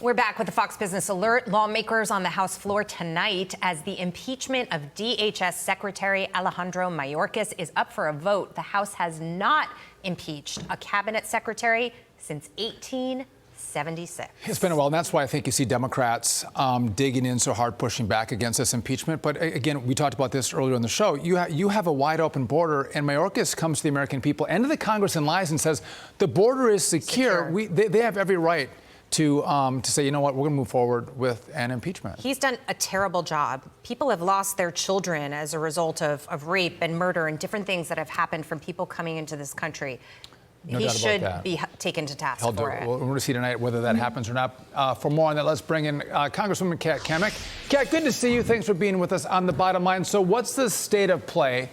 We're back with the Fox Business Alert. Lawmakers on the House floor tonight as the impeachment of DHS Secretary Alejandro Mayorkas is up for a vote. The House has not impeached a cabinet secretary since 1876. It's been a while, and that's why I think you see Democrats digging in so hard, pushing back against this impeachment. But again, we talked about this earlier in the show. You have a wide open border, and Mayorkas comes to the American people and to the Congress and lies and says the border is secure. They have every right to say, you know what, we're going to move forward with an impeachment. He's done a terrible job. People have lost their children as a result of rape and murder and different things that have happened from people coming into this country. He should be taken to task for it. We're going to see tonight whether that happens or not. For more on that, let's bring in Congresswoman Cammack. Kat, good to see you. Thanks for being with us on The Bottom Line. So what's the state of play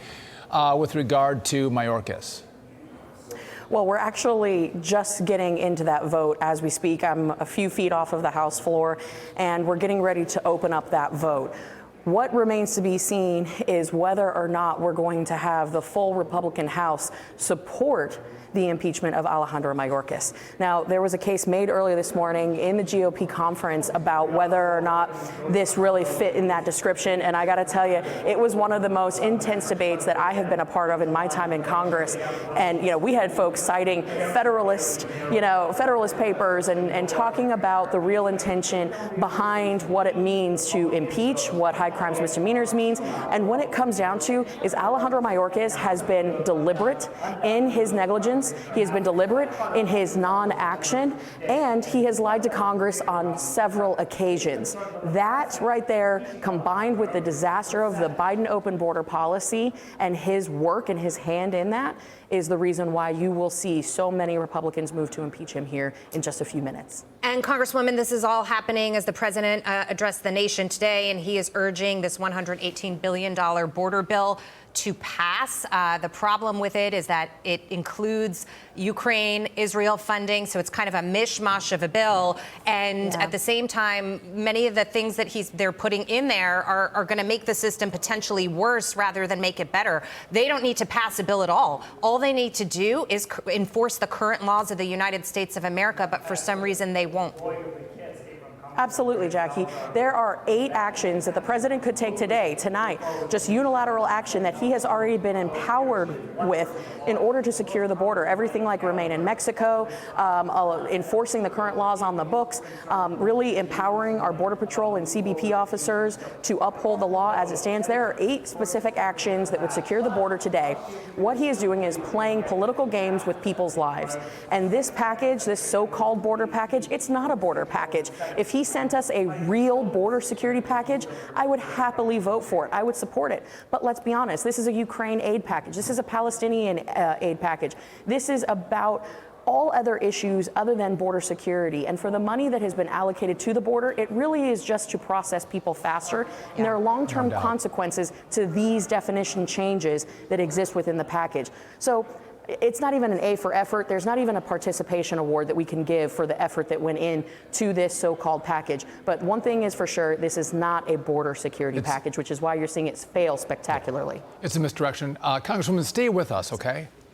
with regard to Mayorkas? Well, we're actually just getting into that vote as we speak. I'm a few feet off of the House floor, and we're getting ready to open up that vote. What remains to be seen is whether or not we're going to have the full Republican House support the impeachment of Alejandro Mayorkas. Now, there was a case made earlier this morning in the GOP conference about whether or not this really fit in that description. And I got to tell you, it was one of the most intense debates that I have been a part of in my time in Congress. And, we had folks citing Federalist papers and talking about the real intention behind what it means to impeach, what high crimes misdemeanors means. And what it comes down to is Alejandro Mayorkas has been deliberate in his negligence. He has been deliberate in his non-action, and he has lied to Congress on several occasions. That right there, combined with the disaster of the Biden open border policy and his work and his hand in that, is the reason why you will see so many Republicans move to impeach him here in just a few minutes. And Congresswoman, this is all happening as the president addressed the nation today, and he is urging this $118 billion border bill to pass. The problem with it is that it includes Ukraine, Israel funding, so it's kind of a mishmash of a bill. And at the same time, many of the things that they're putting in there are going to make the system potentially worse rather than make it better. They don't need to pass a bill at all. All they need to do is enforce the current laws of the United States of America, but for some reason they won't. Absolutely, Jackie. There are 8 actions that the president could take tonight, just unilateral action that he has already been empowered with in order to secure the border. Everything like remain in Mexico, enforcing the current laws on the books, really empowering our Border Patrol and CBP officers to uphold the law as it stands. There are 8 specific actions that would secure the border today. What he is doing is playing political games with people's lives. And this package, this so-called border package, it's not a border package. If he sent us a real border security package, I would happily vote for it. I would support it. But let's be honest, this is a Ukraine aid package. This is a Palestinian aid package. This is about all other issues other than border security. And for the money that has been allocated to the border, it really is just to process people faster. And there are long-term consequences to these definition changes that exist within the package. So it's not even an A for effort. There's not even a participation award that we can give for the effort that went into this so-called package. But one thing is for sure, this is not a border security package, which is why you're seeing it fail spectacularly. It's a misdirection. Congresswoman, stay with us, okay?